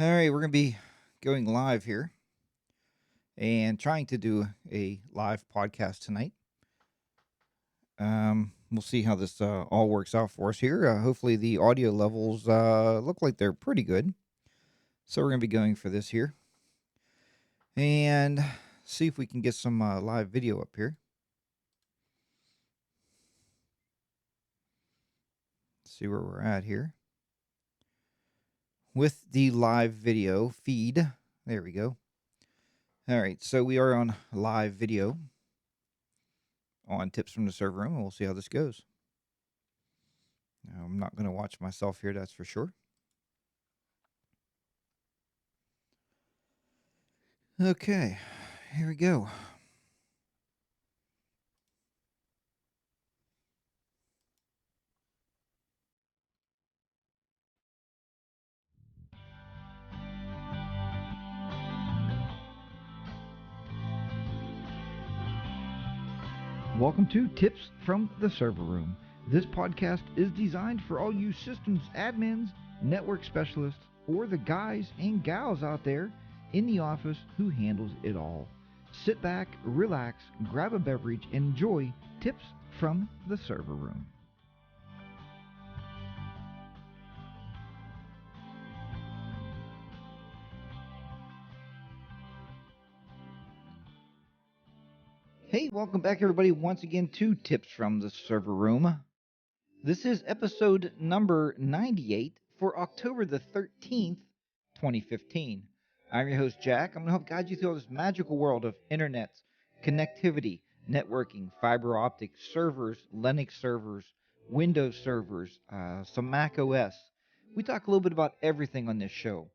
All right, we're going to be going live here and trying to do a live podcast tonight. We'll see how this all works out for us here. Hopefully, the audio levels look like they're pretty good. So, we're going to be going for this here and see if we can get some live video up here. See where we're at here with the live video feed. There we go. All right, so we are on live video on Tips from the Server Room, and we'll see how this goes. I'm not going to watch myself here, that's for sure. Okay, here we go. Welcome to Tips from the Server Room. This podcast is designed for all you systems admins, network specialists, or the guys and gals out there in the office who handles it all. Sit back, relax, grab a beverage, and enjoy Tips from the Server Room. Hey, welcome back everybody once again to Tips from the Server Room. This is episode number 98 for October the 13th, 2015. I'm your host, Jack. I'm going to help guide you through this magical world of internet, connectivity, networking, fiber optic servers, Linux servers, Windows servers, some Mac OS. We talk a little bit about everything on this show.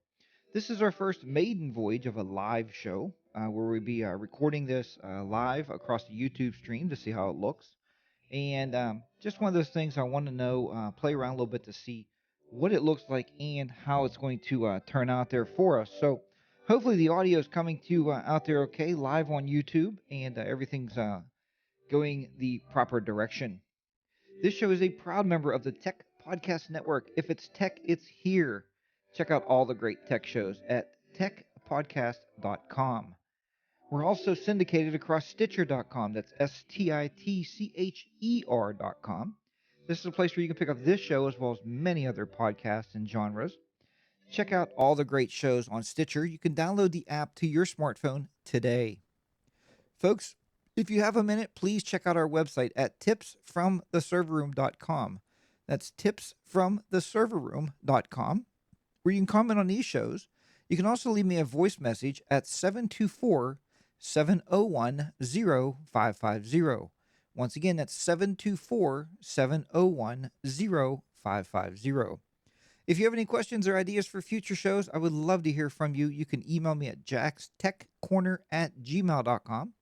This is our first maiden voyage of a live show where we'll be recording this live across the YouTube stream to see how it looks. And just one of those things I want to know, play around a little bit to see what it looks like and how it's going to turn out there for us. So hopefully the audio is coming to you out there okay, live on YouTube, and everything's going the proper direction. This show is a proud member of the Tech Podcast Network. If it's tech, it's here. Check out all the great tech shows at techpodcast.com. We're also syndicated across Stitcher.com. That's STITCHER.com. This is a place where you can pick up this show as well as many other podcasts and genres. Check out all the great shows on Stitcher. You can download the app to your smartphone today. Folks, if you have a minute, please check out our website at tipsfromtheserverroom.com. That's tipsfromtheserverroom.com, where you can comment on these shows. You can also leave me a voice message at 724 701 0550. Once again, that's 724 701 0550. If you have any questions or ideas for future shows, I would love to hear from you. You can email me at jackstechcorner@gmail.com.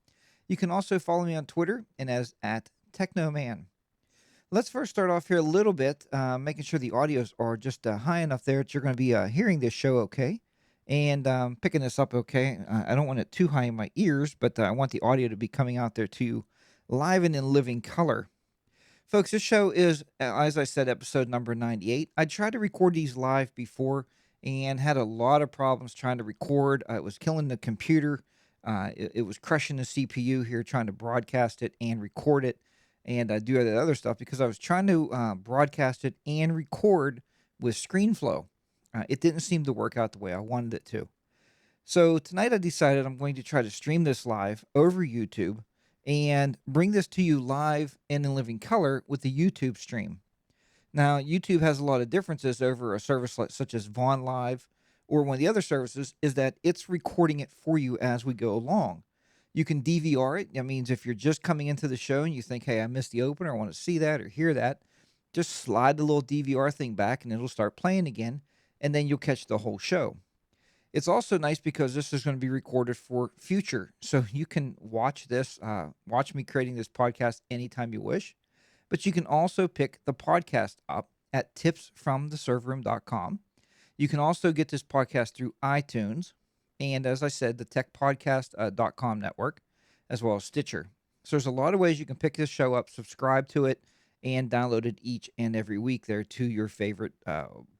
You can also follow me on Twitter and as at Technoman. Let's first start off here a little bit, making sure the audios are just high enough there that you're going to be hearing this show okay and picking this up okay. I don't want it too high in my ears, but I want the audio to be coming out there to you live and in living color. Folks, this show is, as I said, episode number 98. I tried to record these live before and had a lot of problems trying to record. It was killing the computer. It was crushing the CPU here trying to broadcast it and record it and do that other stuff because I was trying to broadcast it and record with ScreenFlow. It didn't seem to work out the way I wanted it to. So tonight I decided I'm going to try to stream this live over YouTube and bring this to you live and in living color with the YouTube stream. Now, YouTube has a lot of differences over a service such as Vaughn Live or one of the other services is that it's recording it for you as we go along. You can DVR it. That means if you're just coming into the show and you think, hey, I missed the opener, I want to see that or hear that, just slide the little DVR thing back and it'll start playing again, and then you'll catch the whole show. It's also nice because this is going to be recorded for future. So you can watch this, watch me creating this podcast anytime you wish. But you can also pick the podcast up at tipsfromtheserverroom.com. You can also get this podcast through iTunes. And as I said, the techpodcast.com network, as well as Stitcher. So there's a lot of ways you can pick this show up, subscribe to it, and downloaded each and every week there to your favorite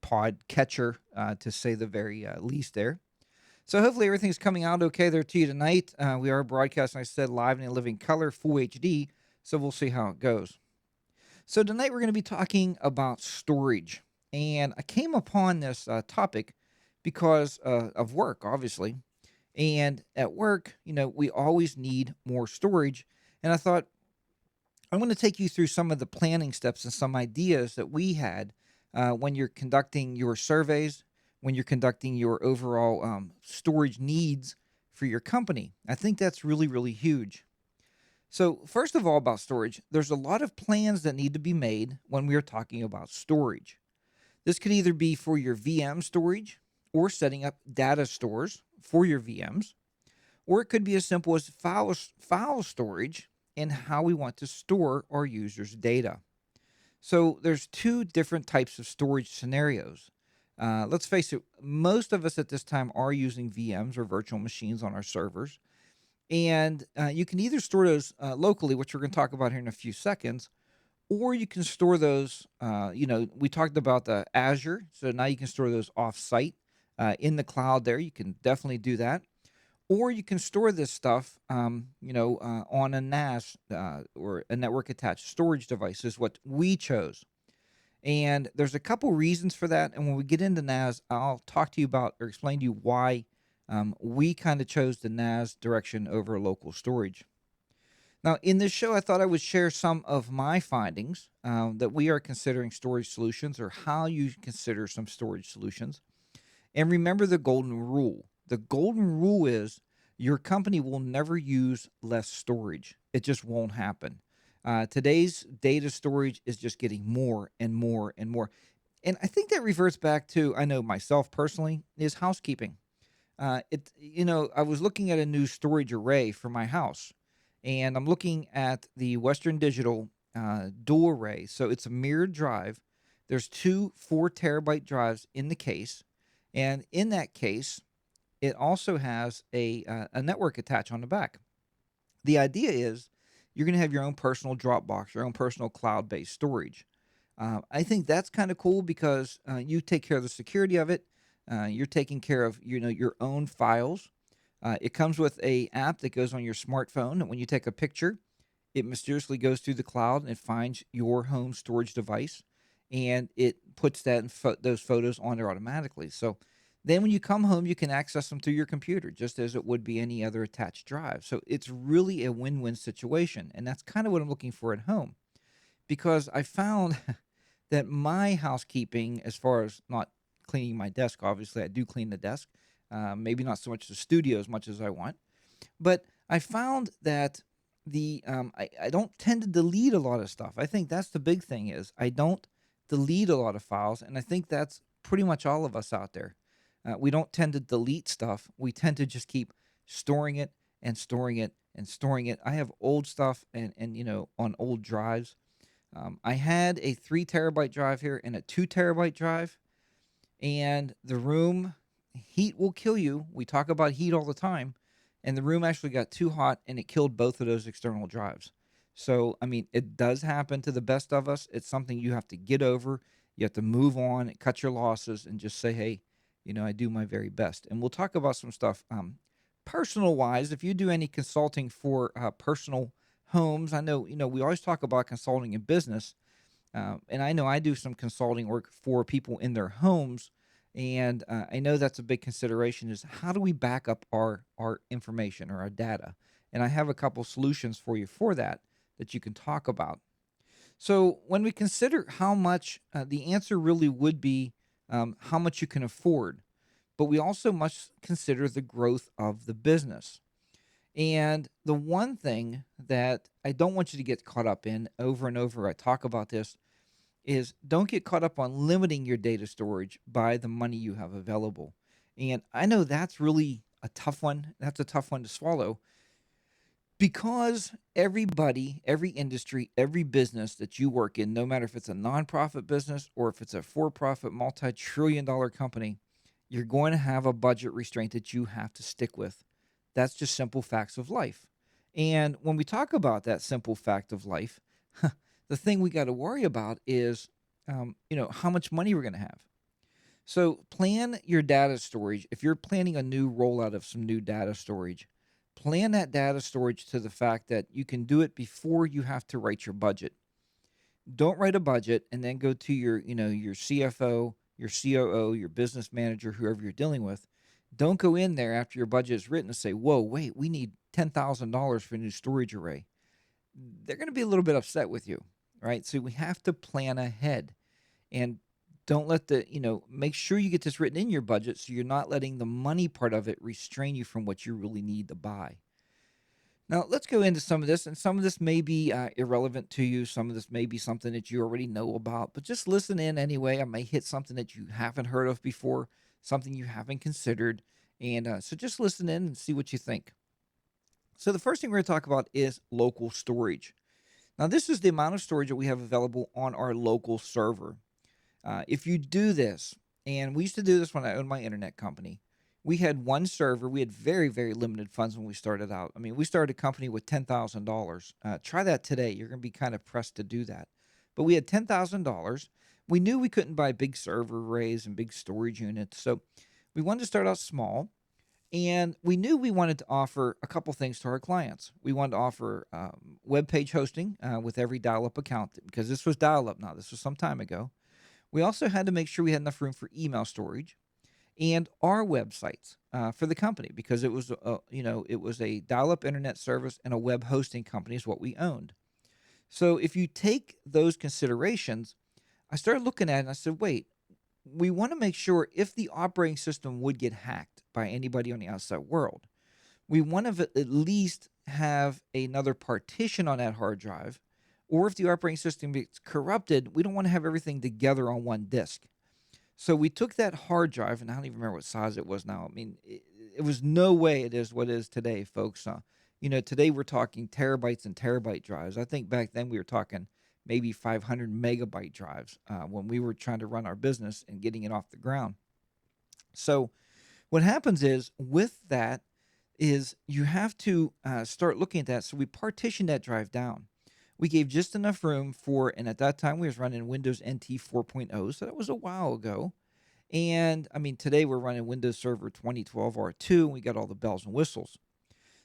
pod catcher, to say the very least there. So hopefully everything's coming out okay there to you tonight. We are broadcasting, I said, live and in living color, full HD. So we'll see how it goes. So tonight we're going to be talking about storage. And I came upon this topic because of work, obviously. And at work, we always need more storage. And I thought I'm going to take you through some of the planning steps and some ideas that we had when you're conducting your surveys, when you're conducting your overall storage needs for your company. I think that's really, really huge. So, first of all, about storage, there's a lot of plans that need to be made when we are talking about storage. This could either be for your VM storage or setting up data stores for your VMs, or it could be as simple as file storage and how we want to store our users' data. So there's two different types of storage scenarios. Let's face it, most of us at this time are using VMs or virtual machines on our servers. And you can either store those locally, which we're going to talk about here in a few seconds, or you can store those. We talked about the Azure, so now you can store those off-site in the cloud. There, you can definitely do that, or you can store this stuff, on a NAS or a network attached storage device. Is what we chose, and there's a couple reasons for that. And when we get into NAS, I'll talk to you about or explain to you why we kind of chose the NAS direction over local storage. Now, in this show, I thought I would share some of my findings that we are considering storage solutions or how you consider some storage solutions. And remember the golden rule. The golden rule is your company will never use less storage. It just won't happen. Today's data storage is just getting more and more and more. And I think that reverts back to, I know myself personally, is housekeeping. I was looking at a new storage array for my house, and I'm looking at the Western Digital dual array. So it's a mirrored drive. There's two 4 terabyte drives in the case, and in that case, it also has a network attached on the back. The idea is you're going to have your own personal Dropbox, your own personal cloud-based storage. I think that's kind of cool because you take care of the security of it. You're taking care of your own files. It comes with a app that goes on your smartphone, and when you take a picture, it mysteriously goes through the cloud and it finds your home storage device, and it puts that those photos on there automatically. So then when you come home, you can access them through your computer, just as it would be any other attached drive. So it's really a win-win situation, and that's kind of what I'm looking for at home, because I found that my housekeeping, as far as not cleaning my desk, obviously I do clean the desk, maybe not so much the studio as much as I want, but I found that I don't tend to delete a lot of stuff. I think that's the big thing is I don't delete a lot of files, and I think that's pretty much all of us out there. We don't tend to delete stuff. We tend to just keep storing it and storing it and storing it. I have old stuff and on old drives. I had a 3 terabyte drive here and a 2 terabyte drive, and the room heat will kill you. We talk about heat all the time, and the room actually got too hot and it killed both of those external drives. So, I mean, it does happen to the best of us. It's something you have to get over. You have to move on, cut your losses, and just say, hey, I do my very best. And we'll talk about some stuff personal wise. If you do any consulting for personal homes, I know, we always talk about consulting in business. And I know I do some consulting work for people in their homes, and I know that's a big consideration is how do we back up our information or our data? And I have a couple solutions for you for that you can talk about. So when we consider how much, the answer really would be how much you can afford, but we also must consider the growth of the business. And the one thing that I don't want you to get caught up in over and over, I talk about this, is don't get caught up on limiting your data storage by the money you have available. And I know that's really a tough one. That's a tough one to swallow because everybody, every industry, every business that you work in, no matter if it's a nonprofit business or if it's a for profit, multi trillion dollar company, you're going to have a budget restraint that you have to stick with. That's just simple facts of life. And when we talk about that simple fact of life, The thing we got to worry about is, how much money we're going to have. So plan your data storage. If you're planning a new rollout of some new data storage, plan that data storage to the fact that you can do it before you have to write your budget. Don't write a budget and then go to your CFO, your COO, your business manager, whoever you're dealing with. Don't go in there after your budget is written and say, "Whoa, wait, we need $10,000 for a new storage array." They're going to be a little bit upset with you, right? So we have to plan ahead and don't let make sure you get this written in your budget so you're not letting the money part of it restrain you from what you really need to buy. Now, let's go into some of this, and some of this may be irrelevant to you. Some of this may be something that you already know about, but just listen in anyway. I may hit something that you haven't heard of before, something you haven't considered. And so just listen in and see what you think. So, the first thing we're going to talk about is local storage. Now, this is the amount of storage that we have available on our local server. If you do this, and we used to do this when I owned my internet company, we had one server. We had very, very limited funds when we started out. I mean, we started a company with $10,000. Try that today. You're going to be kind of pressed to do that. But we had $10,000. We knew we couldn't buy big server arrays and big storage units. So we wanted to start out small. And we knew we wanted to offer a couple things to our clients. We wanted to offer web page hosting with every dial up account because this was dial up now. This was some time ago. We also had to make sure we had enough room for email storage and our websites for the company because it was a dial-up internet service and a web hosting company is what we owned. So if you take those considerations, I started looking at it and I said, wait, we want to make sure if the operating system would get hacked by anybody on the outside world, we want to at least have another partition on that hard drive. Or if the operating system gets corrupted, we don't want to have everything together on one disk. So we took that hard drive, and I don't even remember what size it was now. I mean, it was no way it is what it is today, folks. Today we're talking terabytes and terabyte drives. I think back then we were talking maybe 500 megabyte drives when we were trying to run our business and getting it off the ground. So what happens is with that is you have to start looking at that. So we partitioned that drive down. We gave just enough room for, and at that time we was running Windows NT 4.0, so that was a while ago. And I mean, today we're running Windows Server 2012 R2, and we got all the bells and whistles.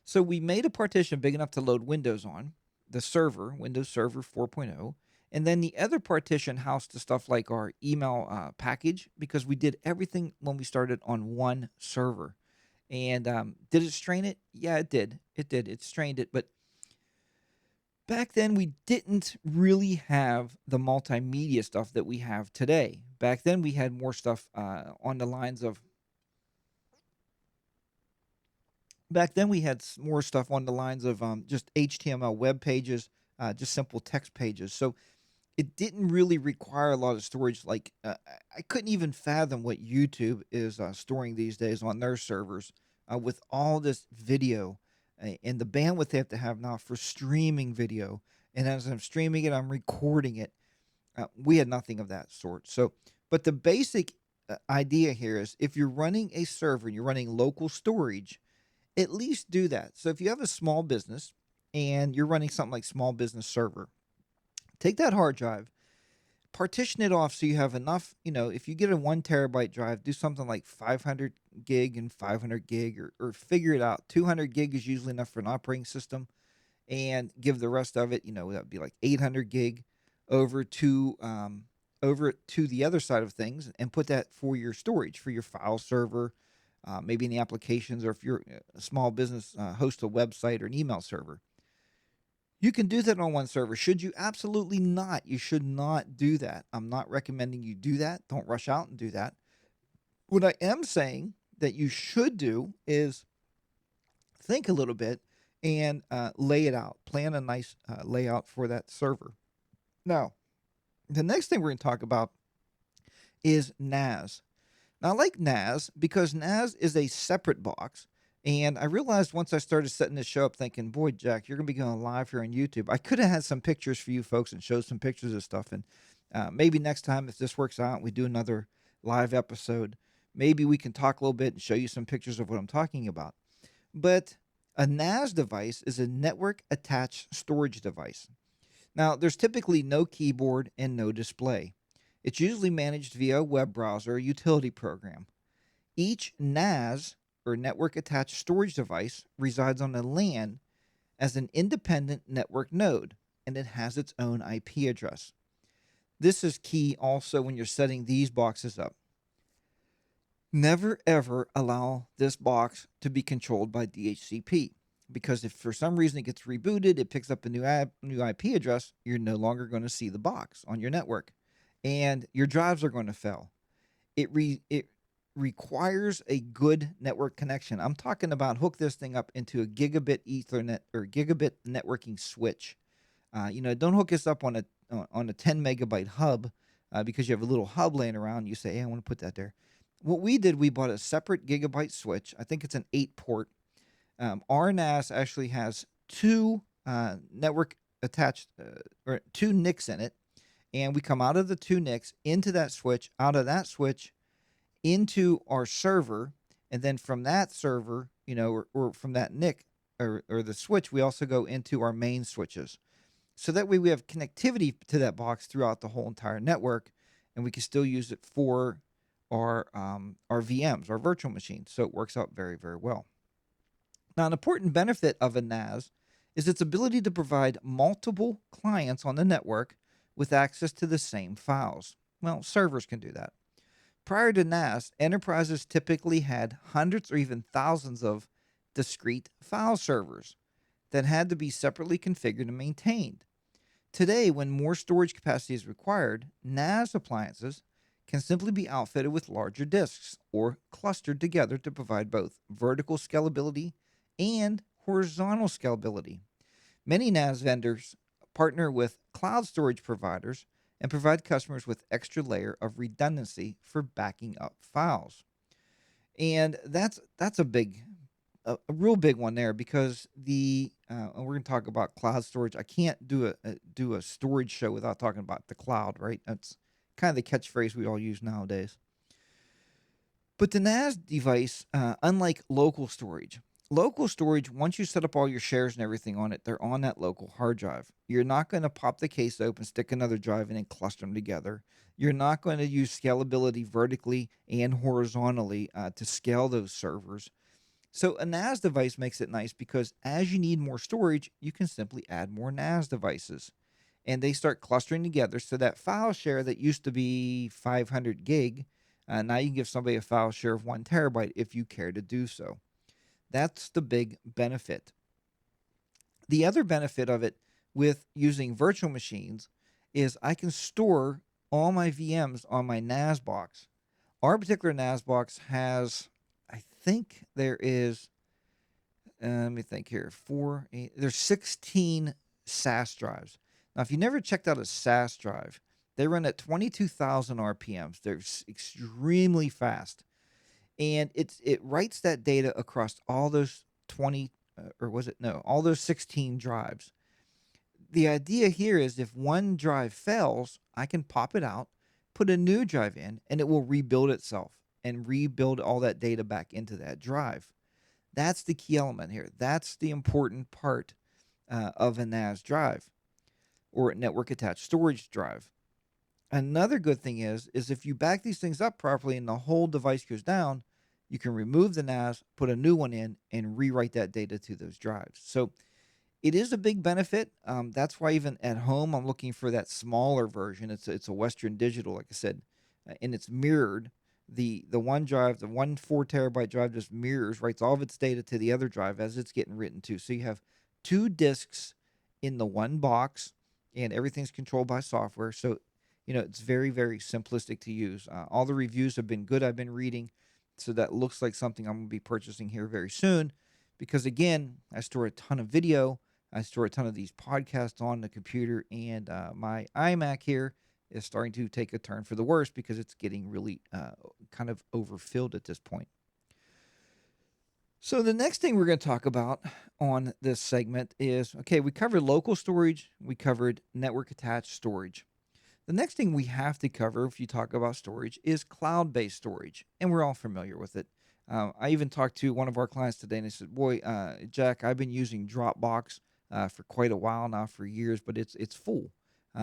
So we made a partition big enough to load Windows on, the server, Windows Server 4.0, and then the other partition housed the stuff like our email package, because we did everything when we started on one server. And did it strain it? Yeah, it did. It did. It strained it, but back then, we didn't really have the multimedia stuff that we have today. Back then, we had more stuff on the lines of. Back then, we had more stuff on the lines of just HTML web pages, just simple text pages. So it didn't really require a lot of storage. Like I couldn't even fathom what YouTube is storing these days on their servers with all this video and the bandwidth they have to have now for streaming video. And as I'm streaming it, I'm recording it. We had nothing of that sort. So, but the basic idea here is if you're running a server and you're running local storage, at least do that. So if you have a small business and you're running something like small business server, take that hard drive, partition it off so you have enough. If you get a 1 terabyte drive, do something like 500 gig and 500 gig, or figure it out. 200 gig is usually enough for an operating system, and give the rest of it, that would be like 800 gig over to the other side of things, and put that for your storage, for your file server, maybe in the applications, or if you're a small business, host a website or an email server. You can do that on one server. Should you? Absolutely not. You should not do that. I'm not recommending you do that. Don't rush out and do that. What I am saying that you should do is think a little bit and lay it out. Plan a nice layout for that server. Now, the next thing we're going to talk about is NAS. Now, I like NAS because NAS is a separate box. And I realized once I started setting this show up, thinking, boy, Jack, you're going to be going live here on YouTube. I could have had some pictures for you folks and showed some pictures of stuff. And maybe next time, if this works out, we do another live episode, maybe we can talk a little bit and show you some pictures of what I'm talking about. But a NAS device is a network attached storage device. Now, there's typically no keyboard and no display. It's usually managed via a web browser or utility program. Each NAS, or network attached storage device, resides on a LAN as an independent network node, and it has its own IP address. This is key also when you're setting these boxes up. Never ever allow this box to be controlled by DHCP, because if for some reason it gets rebooted, it picks up a new IP address, you're no longer going to see the box on your network, and your drives are going to fail. It requires a good network connection. I'm talking about hook this thing up into a gigabit Ethernet or gigabit networking switch. Don't hook this up on a 10 megabyte hub because you have a little hub laying around. You say, "Hey, I want to put that there." What we did, we bought a separate gigabyte switch. I think it's an 8 port. Our NAS actually has two network attached or two NICs in it, and we come out of the two NICs into that switch, out of that switch into our server, and then from that server, or from that NIC or the switch, we also go into our main switches. So that way we have connectivity to that box throughout the whole entire network, and we can still use it for our VMs, our virtual machines. So it works out very, very well. Now, an important benefit of a NAS is its ability to provide multiple clients on the network with access to the same files. Well, servers can do that. Prior to NAS, enterprises typically had hundreds or even thousands of discrete file servers that had to be separately configured and maintained. Today, when more storage capacity is required, NAS appliances can simply be outfitted with larger disks or clustered together to provide both vertical scalability and horizontal scalability. Many NAS vendors partner with cloud storage providers and provide customers with extra layer of redundancy for backing up files. And that's a real big one there, because and we're going to talk about cloud storage. I can't do a storage show without talking about the cloud, right? That's kind of the catchphrase we all use nowadays. But the NAS device, unlike local storage, once you set up all your shares and everything on it, they're on that local hard drive. You're not going to pop the case open, stick another drive in, and cluster them together. You're not going to use scalability vertically and horizontally to scale those servers. So a NAS device makes it nice because as you need more storage, you can simply add more NAS devices. And they start clustering together, so that file share that used to be 500 gig, now you can give somebody a file share of 1 terabyte if you care to do so. That's the big benefit. The other benefit of it with using virtual machines is I can store all my VMs on my NAS box. Our particular NAS box has, I think there is, let me think here, there's 16 SAS drives. Now, if you never checked out a SAS drive, they run at 22,000 RPMs. They're extremely fast. And it writes that data across all those 20, or was it? No, all those 16 drives. The idea here is if one drive fails, I can pop it out, put a new drive in, and it will rebuild itself and rebuild all that data back into that drive. That's the key element here. That's the important part of a NAS drive or a network attached storage drive. Another good thing is if you back these things up properly and the whole device goes down, you can remove the NAS, put a new one in, and rewrite that data to those drives. So it is a big benefit. That's why even at home, I'm looking for that smaller version. It's a Western Digital, like I said, and it's mirrored. The one drive, the 1 4 terabyte drive, just mirrors, writes all of its data to the other drive as it's getting written to. So you have two disks in the one box, and everything's controlled by software. So it's very, very simplistic to use. All the reviews have been good. I've been reading, so that looks like something I'm going to be purchasing here very soon. Because again, I store a ton of video. I store a ton of these podcasts on the computer, and my iMac here is starting to take a turn for the worse because it's getting really kind of overfilled at this point. So the next thing we're going to talk about on this segment is, okay, we covered local storage, we covered network attached storage. The next thing we have to cover if you talk about storage is cloud-based storage, and we're all familiar with it. I even talked to one of our clients today, and they said, boy, Jack, I've been using Dropbox for quite a while now, for years, but it's full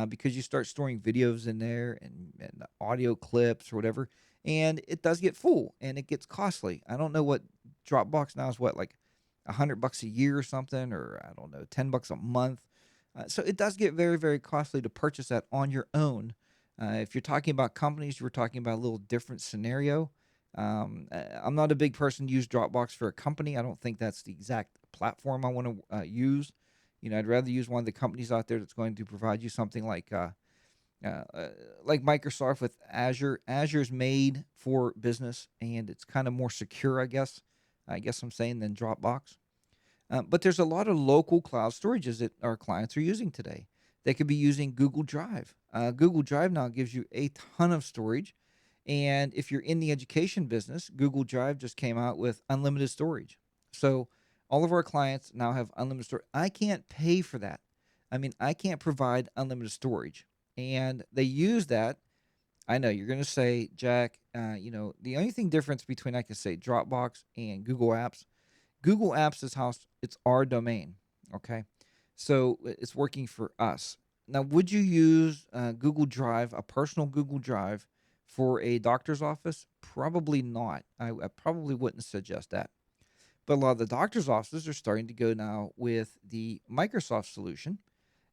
because you start storing videos in there and audio clips or whatever, and it does get full and it gets costly. I don't know what Dropbox now is, what, like $100 a year or something, or I don't know, $10 a month. So it does get very, very costly to purchase that on your own. If you're talking about companies, we're talking about a little different scenario. I'm not a big person to use Dropbox for a company. I don't think that's the exact platform I want to use. I'd rather use one of the companies out there that's going to provide you something uh, uh, like Microsoft with Azure. Azure's made for business, and it's kind of more secure, I guess. I guess I'm saying, than Dropbox. But there's a lot of local cloud storages that our clients are using today. They could be using Google Drive. Google Drive now gives you a ton of storage. And if you're in the education business, Google Drive just came out with unlimited storage. So all of our clients now have unlimited storage. I can't pay for that. I mean, I can't provide unlimited storage. And they use that. I know you're going to say, Jack, the only thing difference between, I can say, Dropbox and Google Apps is how it's our domain. Okay. So it's working for us. Now, would you use Google Drive, a personal Google Drive, for a doctor's office? Probably not. I probably wouldn't suggest that. But a lot of the doctor's offices are starting to go now with the Microsoft solution,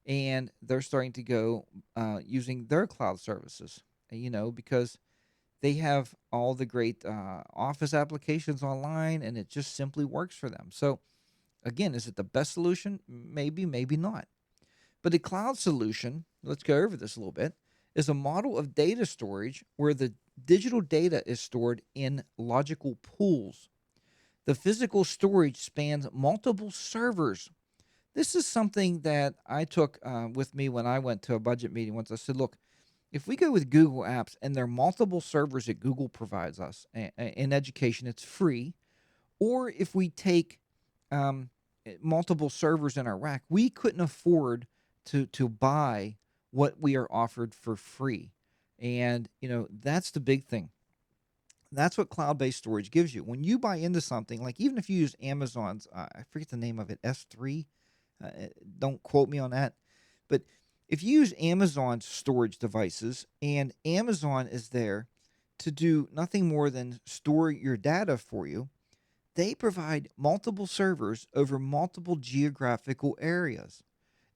and they're starting to go using their cloud services, because they have all the great office applications online, and it just simply works for them. So, again, is it the best solution? Maybe, maybe not. But a cloud solution, let's go over this a little bit, is a model of data storage where the digital data is stored in logical pools. The physical storage spans multiple servers. This is something that I took with me when I went to a budget meeting once. I said, look, if we go with Google Apps and there are multiple servers that Google provides us in education, it's free. Or if we take um, multiple servers in our rack, we couldn't afford to buy what we are offered for free. And that's the big thing. That's what cloud-based storage gives you. When you buy into something, like even if you use Amazon's, I forget the name of it, S3. Don't quote me on that, but if you use Amazon storage devices and Amazon is there to do nothing more than store your data for you, they provide multiple servers over multiple geographical areas.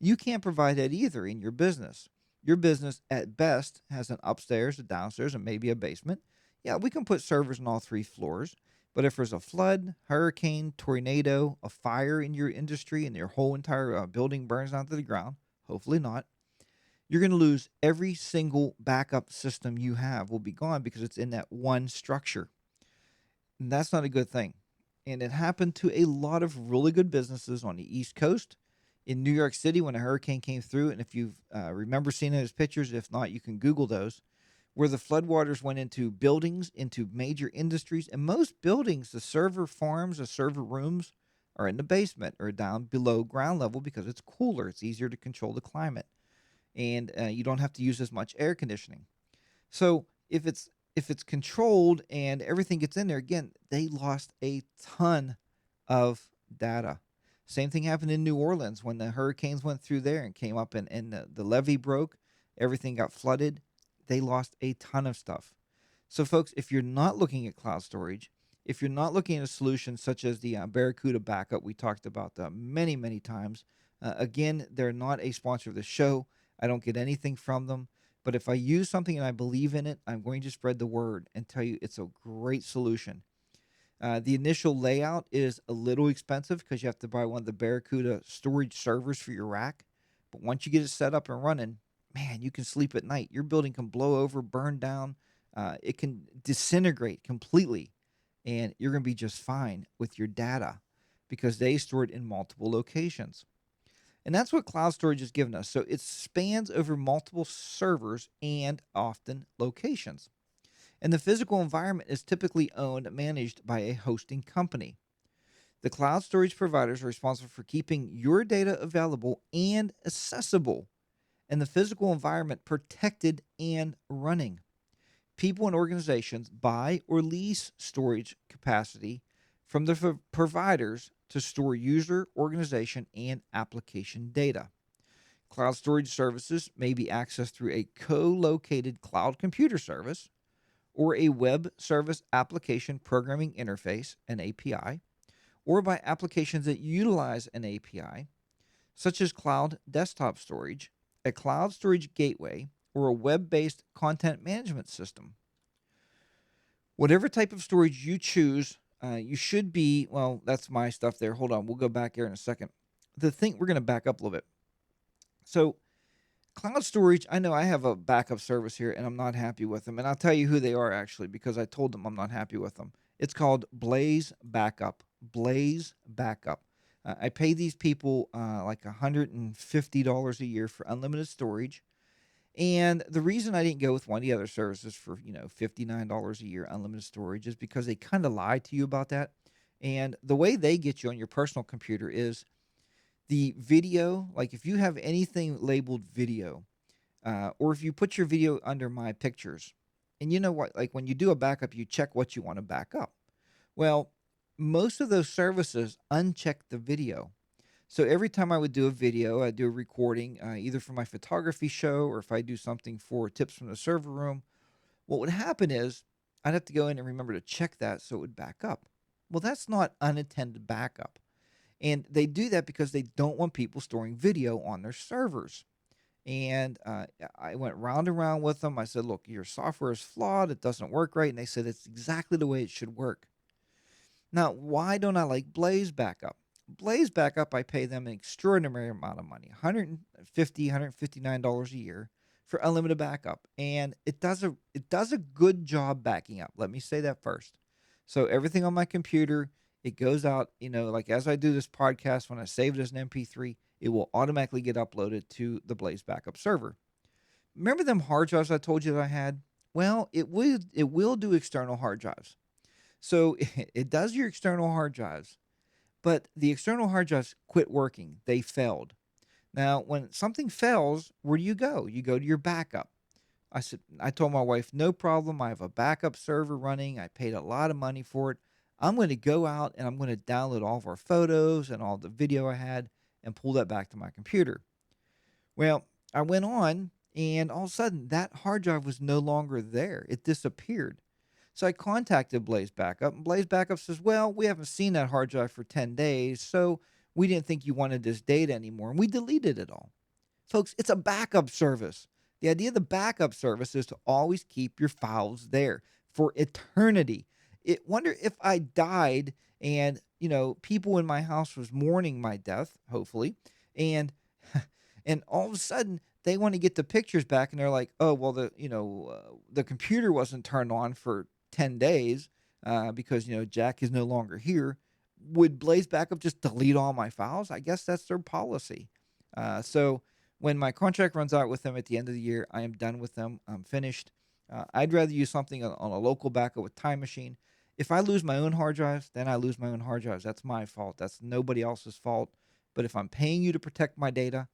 You can't provide that either in your business. Your business, at best, has an upstairs, a downstairs, and maybe a basement. Yeah, we can put servers on all three floors. But if there's a flood, hurricane, tornado, a fire in your industry, and your whole entire building burns down to the ground, hopefully not, you're going to lose every single backup system you have will be gone because it's in that one structure. And that's not a good thing. And it happened to a lot of really good businesses on the East Coast, in New York City when a hurricane came through. And if you remember seeing those pictures, if not, you can Google those, where the floodwaters went into buildings, into major industries. And most buildings, the server farms, the server rooms are in the basement or down below ground level because it's cooler. It's easier to control the climate. And you don't have to use as much air conditioning. So if it's controlled and everything gets in there, again, they lost a ton of data. Same thing happened in New Orleans when the hurricanes went through there and came up, and the levee broke. Everything got flooded. They lost a ton of stuff. So, folks, if you're not looking at cloud storage, if you're not looking at a solution such as the Barracuda backup we talked about many, many times, again, they're not a sponsor of the show. I don't get anything from them. But if I use something and I believe in it, I'm going to spread the word and tell you it's a great solution. The initial layout is a little expensive because you have to buy one of the Barracuda storage servers for your rack. But once you get it set up and running, man, you can sleep at night. Your building can blow over, burn down. It can disintegrate completely. And you're going to be just fine with your data because they store it in multiple locations. And that's what cloud storage has given us. So it spans over multiple servers and often locations. And the physical environment is typically owned and managed by a hosting company. The cloud storage providers are responsible for keeping your data available and accessible, and the physical environment protected and running. People and organizations buy or lease storage capacity from the providers to store user, organization, and application data. Cloud storage services may be accessed through a co located cloud computer service or a web service application programming interface, an API, or by applications that utilize an API, such as cloud desktop storage, a cloud storage gateway, or a web based content management system. Whatever type of storage you choose, you should be, well, that's my stuff there. Hold on, we'll go back here in a second. We're going to back up a little bit. So, cloud storage, I know I have a backup service here and I'm not happy with them. And I'll tell you who they are actually because I told them I'm not happy with them. It's called Blaze Backup. Blaze Backup. I pay these people like $150 a year for unlimited storage. And the reason I didn't go with one of the other services for, $59 a year unlimited storage is because they kind of lie to you about that. And the way they get you on your personal computer is the video, like if you have anything labeled video, or if you put your video under my pictures, and you know what, like when you do a backup, you check what you want to back up. Well, most of those services uncheck the video. So every time I would do a video, I'd do a recording, either for my photography show or if I do something for tips from the server room, what would happen is I'd have to go in and remember to check that so it would back up. Well, that's not unattended backup. And they do that because they don't want people storing video on their servers. And I went round and round with them. I said, look, your software is flawed. It doesn't work right. And they said, it's exactly the way it should work. Now, why don't I like Blaze Backup? Blaze Backup, I pay them an extraordinary amount of money, $150, $159 a year for unlimited backup. And it does a good job backing up. Let me say that first. So everything on my computer, it goes out, like as I do this podcast, when I save it as an MP3, it will automatically get uploaded to the Blaze Backup server. Remember them hard drives I told you that I had? Well, it will do external hard drives. So it does your external hard drives, but the external hard drives quit working. They failed. Now, when something fails, where do you go? You go to your backup. I told my wife, no problem. I have a backup server running. I paid a lot of money for it. I'm going to go out and I'm going to download all of our photos and all the video I had and pull that back to my computer. Well, I went on and all of a sudden that hard drive was no longer there. It disappeared. So I contacted Blaze Backup, and Blaze Backup says, well, we haven't seen that hard drive for 10 days, so we didn't think you wanted this data anymore, and we deleted it all. Folks, it's a backup service. The idea of the backup service is to always keep your files there for eternity. Wonder if I died and, people in my house was mourning my death, hopefully, and and all of a sudden they want to get the pictures back and they're like, "Oh, well the computer wasn't turned on for 10 days because Jack is no longer here." Would Blaze Backup just delete all my files? I guess that's their policy. So when my contract runs out with them at the end of the year, I am done with them. I'm finished. I'd rather use something on a local backup with Time Machine. If I lose my own hard drives, then I lose my own hard drives. That's my fault. That's nobody else's fault. But if I'm paying you to protect my data,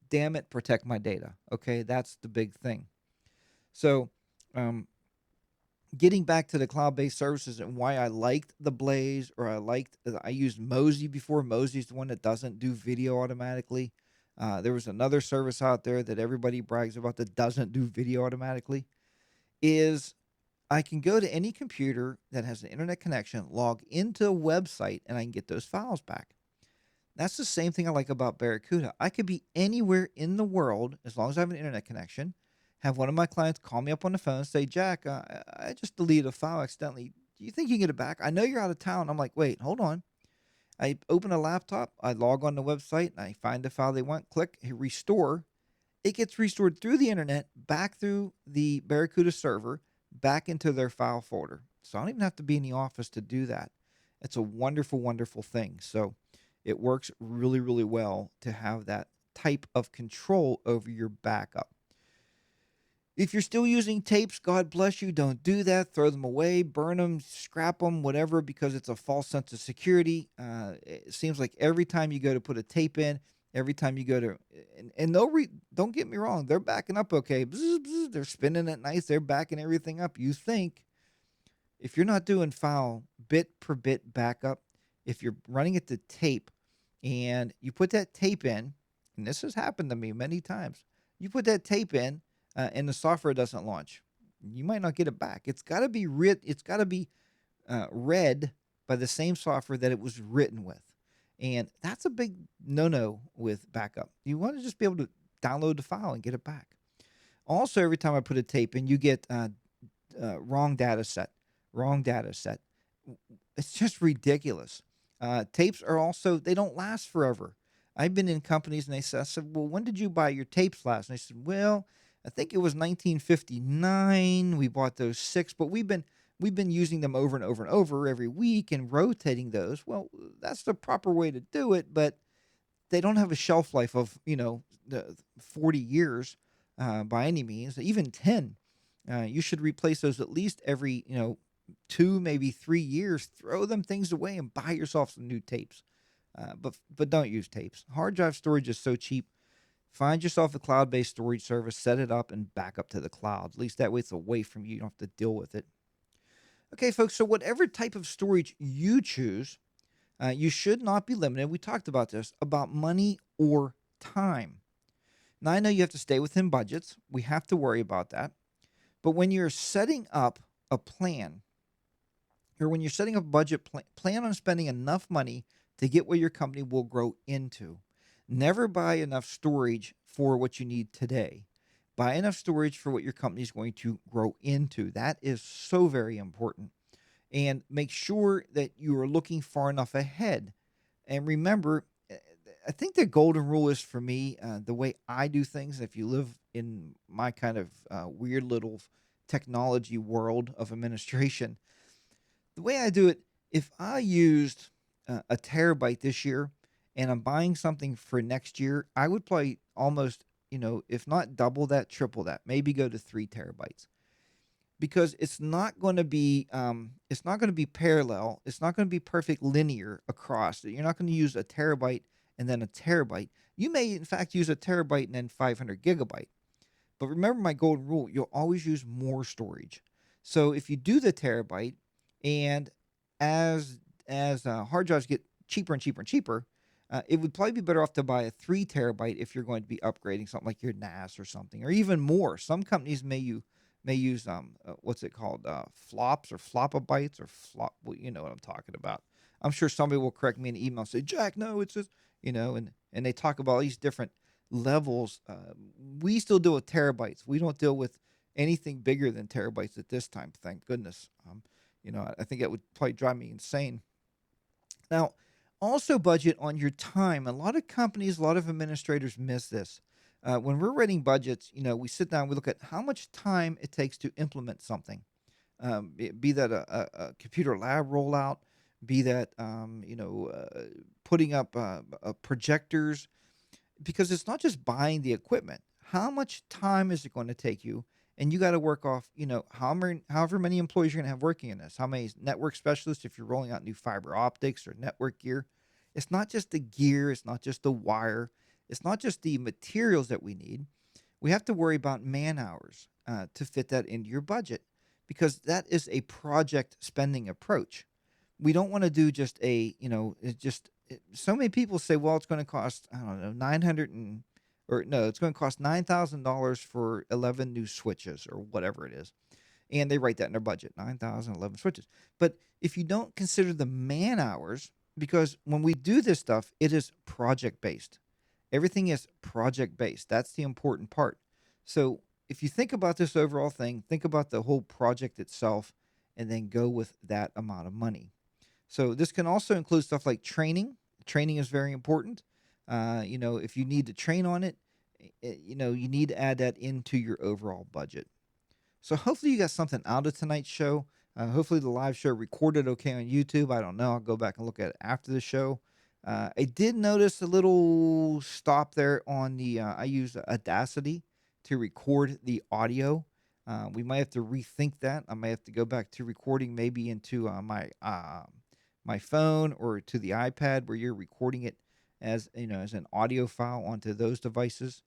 damn it, protect my data. Okay, that's the big thing. So, getting back to the cloud-based services and why I liked the Blaze, or I used Mosey before. Mosey's the one that doesn't do video automatically. There was another service out there that everybody brags about that doesn't do video automatically. Is I can go to any computer that has an internet connection, log into a website, and I can get those files back. That's the same thing I like about Barracuda. I could be anywhere in the world as long as I have an internet connection. Have one of my clients call me up on the phone and say, Jack, I just deleted a file accidentally. Do you think you can get it back? I know you're out of town. I'm like, wait, hold on. I open a laptop, I log on the website, and I find the file they want, click hit restore. It gets restored through the internet, back through the Barracuda server, back into their file folder. So I don't even have to be in the office to do that. It's a wonderful, wonderful thing. So it works really, really well to have that type of control over your backup. If you're still using tapes, God bless you. Don't do that. Throw them away, burn them, scrap them, whatever, because it's a false sense of security. It seems like every time you go to put a tape in, every time you go to, and don't get me wrong, they're backing up okay. Bzz, bzz, they're spinning it nice. They're backing everything up. You think, If you're not doing file bit per bit backup, if you're running it to tape and you put that tape in, and this has happened to me many times, you put that tape in and the software doesn't launch, you might not get it back. It's got to be read by the same software that it was written with. And that's a big no no with backup. You want to just be able to download the file and get it back. Also, every time I put a tape in, you get wrong data set, wrong data set. It's just ridiculous. Tapes are also, they don't last forever. I've been in companies and I said, well, when did you buy your tapes last? And they said, well, I think it was 1959. We bought those six, but we've been using them over and over and over every week and rotating those. Well, that's the proper way to do it, but they don't have a shelf life of, the 40 years by any means, even 10. You should replace those at least every, 2, maybe 3 years. Throw them things away and buy yourself some new tapes. But don't use tapes. Hard drive storage is so cheap. Find yourself a cloud-based storage service, set it up, and back up to the cloud. At least that way it's away from you. You don't have to deal with it. Okay, folks. So whatever type of storage you choose, you should not be limited. We talked about this, about money or time. Now I know you have to stay within budgets. We have to worry about that. But when you're setting up a plan, or when you're setting up a budget plan on spending enough money to get where your company will grow into. Never buy enough storage for what you need today. Buy enough storage for what your company is going to grow into. That is so very important. And make sure that you are looking far enough ahead. And remember, I think the golden rule is for me, the way I do things. If you live in my kind of weird little technology world of administration, the way I do it, if I used a terabyte this year and I'm buying something for next year, I would probably almost, if not double that, triple that, maybe go to 3 terabytes, because it's not going to be parallel. It's not going to be perfect linear across. You're not going to use a terabyte and then a terabyte. You may in fact use a terabyte and then 500 gigabyte. But remember my golden rule, you'll always use more storage. So if you do the terabyte, and as hard drives get cheaper and cheaper and cheaper, it would probably be better off to buy a 3 terabyte if you're going to be upgrading something like your NAS or something, or even more. Some companies may use what's it called, flops or flopabytes or flop. Well, you know what I'm talking about. I'm sure somebody will correct me in an email and say, Jack, no, it's just and they talk about all these different levels. We still deal with terabytes. We don't deal with anything bigger than terabytes at this time. Thank goodness. I think that would probably drive me insane. Now, also budget on your time. A lot of companies, a lot of administrators miss this. When we're writing budgets, we sit down, we look at how much time it takes to implement something. Be that a computer lab rollout, be that putting up projectors, because it's not just buying the equipment. How much time is it going to take you? And you got to work off, however many employees you're going to have working in this. How many network specialists if you're rolling out new fiber optics or network gear? It's not just the gear. It's not just the wire. It's not just the materials that we need. We have to worry about man hours to fit that into your budget, because that is a project spending approach. We don't want to do just so many people say, well, it's going to cost, I don't know, 900 and, or no, it's going to cost $9,000 for 11 new switches or whatever it is. And they write that in their budget, 9,011 switches. But if you don't consider the man hours, because when we do this stuff, it is project based. Everything is project based. That's the important part. So if you think about this overall thing, think about the whole project itself, and then go with that amount of money. So this can also include stuff like training. Training is very important. If you need to train on it, you need to add that into your overall budget. So hopefully you got something out of tonight's show. Hopefully the live show recorded okay on YouTube. I don't know. I'll go back and look at it after the show. I did notice a little stop there on the. I use Audacity to record the audio. We might have to rethink that. I might have to go back to recording maybe into my phone or to the iPad, where you're recording it as an audio file onto those devices,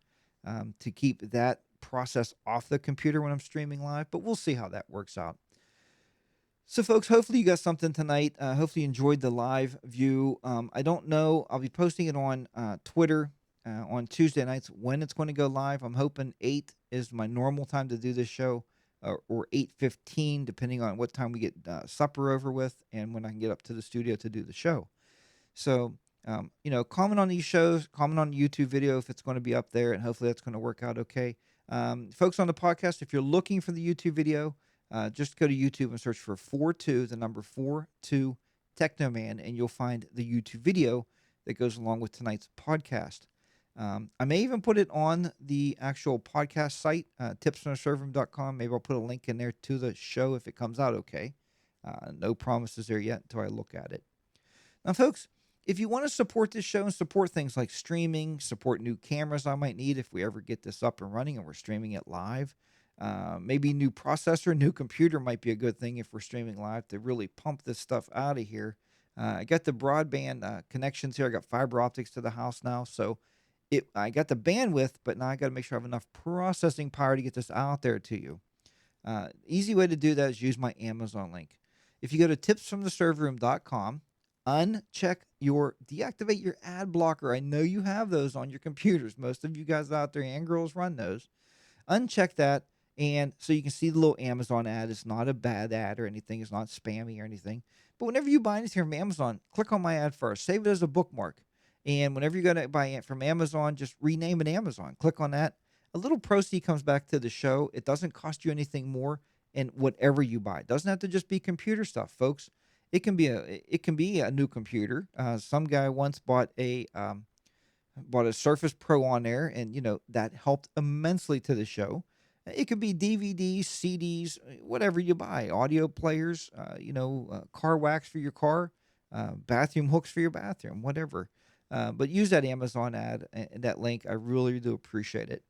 to keep that process off the computer when I'm streaming live. But we'll see how that works out. So, folks, hopefully you got something tonight. Hopefully you enjoyed the live view. I don't know. I'll be posting it on Twitter on Tuesday nights when it's going to go live. I'm hoping 8 is my normal time to do this show, or 8:15, depending on what time we get supper over with and when I can get up to the studio to do the show. So, comment on these shows, comment on the YouTube video if it's going to be up there, and hopefully that's going to work out okay. Folks on the podcast, if you're looking for the YouTube video, just go to YouTube and search for 42, the number 42 Technoman, and you'll find the YouTube video that goes along with tonight's podcast. I may even put it on the actual podcast site, tipsfromtheserveroom.com. Maybe I'll put a link in there to the show if it comes out okay. No promises there yet until I look at it. Now, folks, if you want to support this show and support things like streaming, support new cameras I might need if we ever get this up and running and we're streaming it live, maybe new processor, new computer might be a good thing if we're streaming live to really pump this stuff out of here. I got the broadband connections here. I got fiber optics to the house now, so I got the bandwidth, but now I got to make sure I have enough processing power to get this out there to you. Easy way to do that is use my Amazon link. If you go to tipsfromtheserveroom.com, deactivate your ad blocker. I know you have those on your computers. Most of you guys out there and girls run those. Uncheck that, and so you can see the little Amazon ad. It's not a bad ad or anything. It's not spammy or anything. But whenever you buy anything from Amazon, click on my ad first. Save it as a bookmark. And whenever you're going to buy it from Amazon, just rename it Amazon. Click on that. A little proceed comes back to the show. It doesn't cost you anything more in whatever you buy. It doesn't have to just be computer stuff, folks. It can be a new computer. Some guy once bought a Surface Pro on there, and that helped immensely to the show. It could be DVDs, CDs, whatever you buy, audio players, car wax for your car, bathroom hooks for your bathroom, whatever. But use that Amazon ad and that link. I really do appreciate it.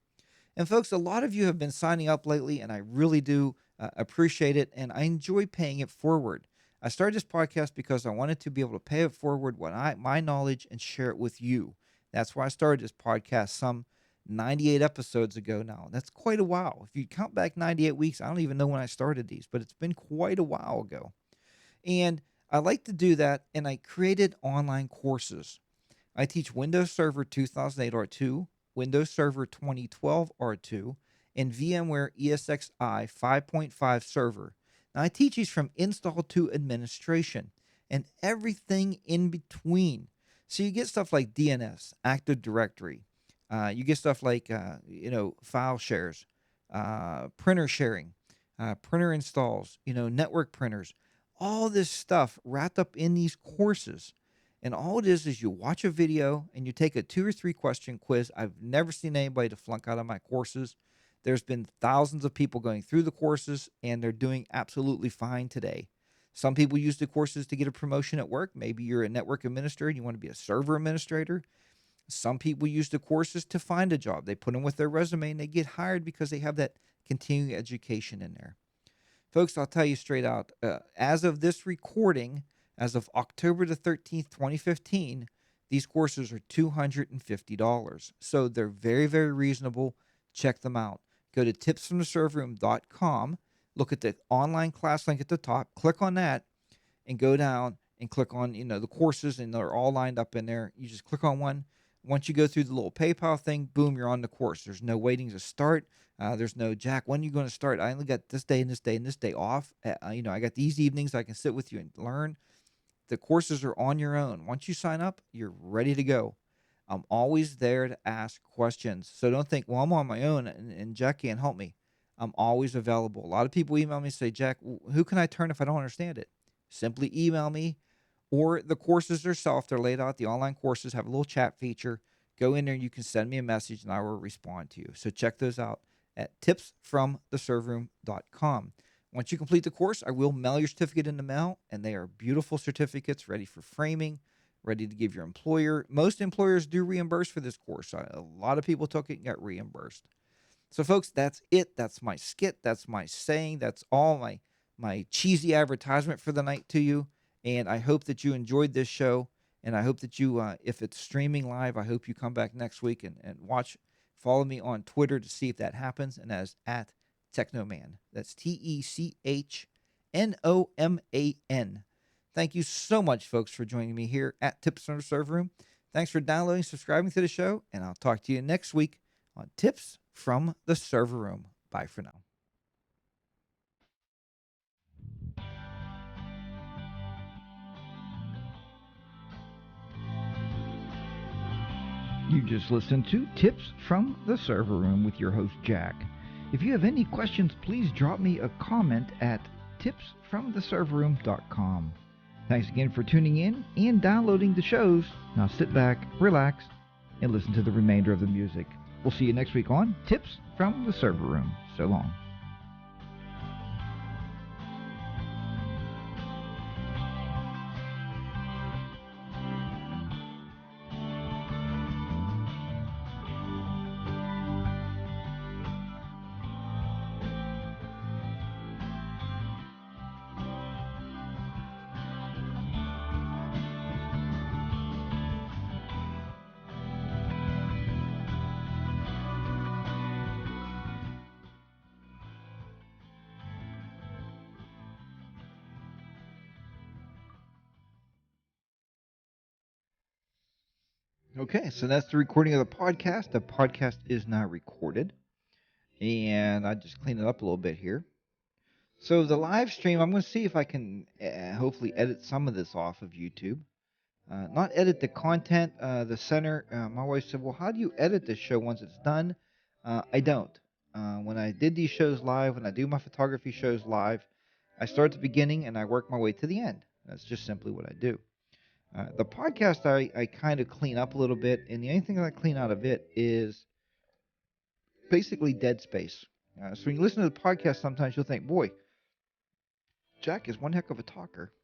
And folks, a lot of you have been signing up lately, and I really do appreciate it, and I enjoy paying it forward. I started this podcast because I wanted to be able to pay it forward my knowledge and share it with you. That's why I started this podcast some 98 episodes ago now. That's quite a while. If you count back 98 weeks, I don't even know when I started these, but it's been quite a while ago. And I like to do that, and I created online courses. I teach Windows Server 2008 R2, Windows Server 2012 R2, and VMware ESXi 5.5 Server. Now, I teach these from install to administration and everything in between. So you get stuff like DNS, Active Directory. You get stuff like, file shares, printer sharing, printer installs, network printers, all this stuff wrapped up in these courses. And all it is you watch a video and you take a 2 or 3 question quiz. I've never seen anybody to flunk out of my courses. There's been thousands of people going through the courses, and they're doing absolutely fine today. Some people use the courses to get a promotion at work. Maybe you're a network administrator and you want to be a server administrator. Some people use the courses to find a job. They put them with their resume and they get hired because they have that continuing education in there. Folks, I'll tell you straight out, as of this recording, as of October the 13th, 2015, these courses are $250. So they're very, very reasonable. Check them out. Go to tipsfromtheserveroom.com, look at the online class link at the top, click on that, and go down and click on the courses, and they're all lined up in there. You just click on one. Once you go through the little PayPal thing, boom, you're on the course. There's no waiting to start. There's no, Jack, when are you going to start? I only got this day and this day and this day off. I got these evenings I can sit with you and learn. The courses are on your own. Once you sign up, you're ready to go. I'm always there to ask questions. So don't think, well, I'm on my own and Jack can't help me. I'm always available. A lot of people email me and say, Jack, who can I turn if I don't understand it? Simply email me, or the courses themselves, they're laid out. The online courses have a little chat feature. Go in there and you can send me a message and I will respond to you. So check those out at tipsfromtheserveroom.com. Once you complete the course, I will mail your certificate in the mail, and they are beautiful certificates ready for framing, ready to give your employer. Most employers do reimburse for this course. A lot of people took it and got reimbursed. So, folks, that's it. That's my skit. That's my saying. That's all my cheesy advertisement for the night to you. And I hope that you enjoyed this show. And I hope that you, if it's streaming live, I hope you come back next week and watch. Follow me on Twitter to see if that happens. And that is at Technoman. That's TECHNOMAN. Noman. Thank you so much, folks, for joining me here at Tips from the Server Room. Thanks for downloading, subscribing to the show, and I'll talk to you next week on Tips from the Server Room. Bye for now. You just listened to Tips from the Server Room with your host, Jack. If you have any questions, please drop me a comment at tipsfromtheserverroom.com. Thanks again for tuning in and downloading the shows. Now sit back, relax, and listen to the remainder of the music. We'll see you next week on Tips from the Server Room. So long. Okay, so that's the recording of the podcast. The podcast is now recorded, and I just clean it up a little bit here. So the live stream, I'm going to see if I can hopefully edit some of this off of YouTube. Not edit the content, the center. My wife said, "Well, how do you edit this show once it's done?" I don't. When I did these shows live, when I do my photography shows live, I start at the beginning and I work my way to the end. That's just simply what I do. The podcast, I kind of clean up a little bit, and the only thing that I clean out of it is basically dead space. So when you listen to the podcast, sometimes you'll think, boy, Jack is one heck of a talker.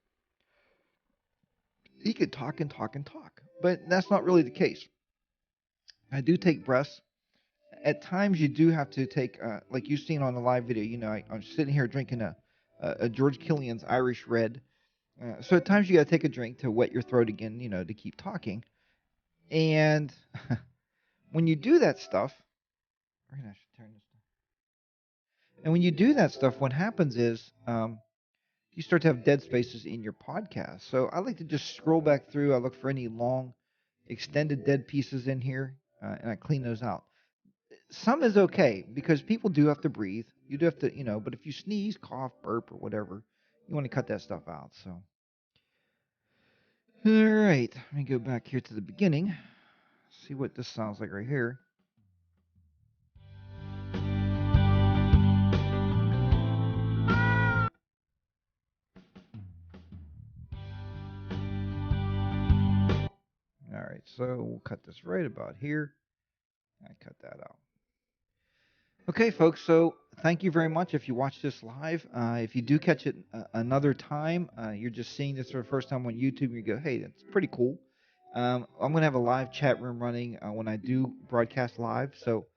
He could talk and talk and talk. But that's not really the case. I do take breaths. At times, you do have to take, like you've seen on the live video, I'm sitting here drinking a George Killian's Irish Red. So at times, you got to take a drink to wet your throat again, to keep talking. And when you do that stuff, we're going to turn this down. And when you do that stuff, what happens is you start to have dead spaces in your podcast. So I like to just scroll back through. I look for any long, extended dead pieces in here, and I clean those out. Some is okay because people do have to breathe. You do have to, but if you sneeze, cough, burp, or whatever, you want to cut that stuff out. So, all right, let me go back here to the beginning. See what this sounds like right here. All right, so we'll cut this right about here. I cut that out. Okay, folks, so thank you very much if you watch this live. If you do catch it another time, you're just seeing this for the first time on YouTube, you go, hey, that's pretty cool. I'm going to have a live chat room running when I do broadcast live. So,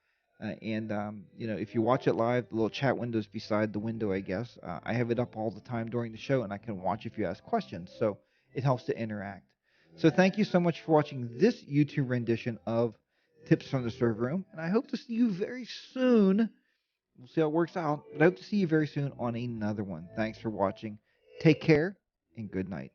if you watch it live, the little chat window is beside the window, I guess. I have it up all the time during the show, and I can watch if you ask questions. So it helps to interact. So thank you so much for watching this YouTube rendition of Tips from the Server Room, and I hope to see you very soon. We'll see how it works out, but I hope to see you very soon on another one. Thanks for watching. Take care, and good night.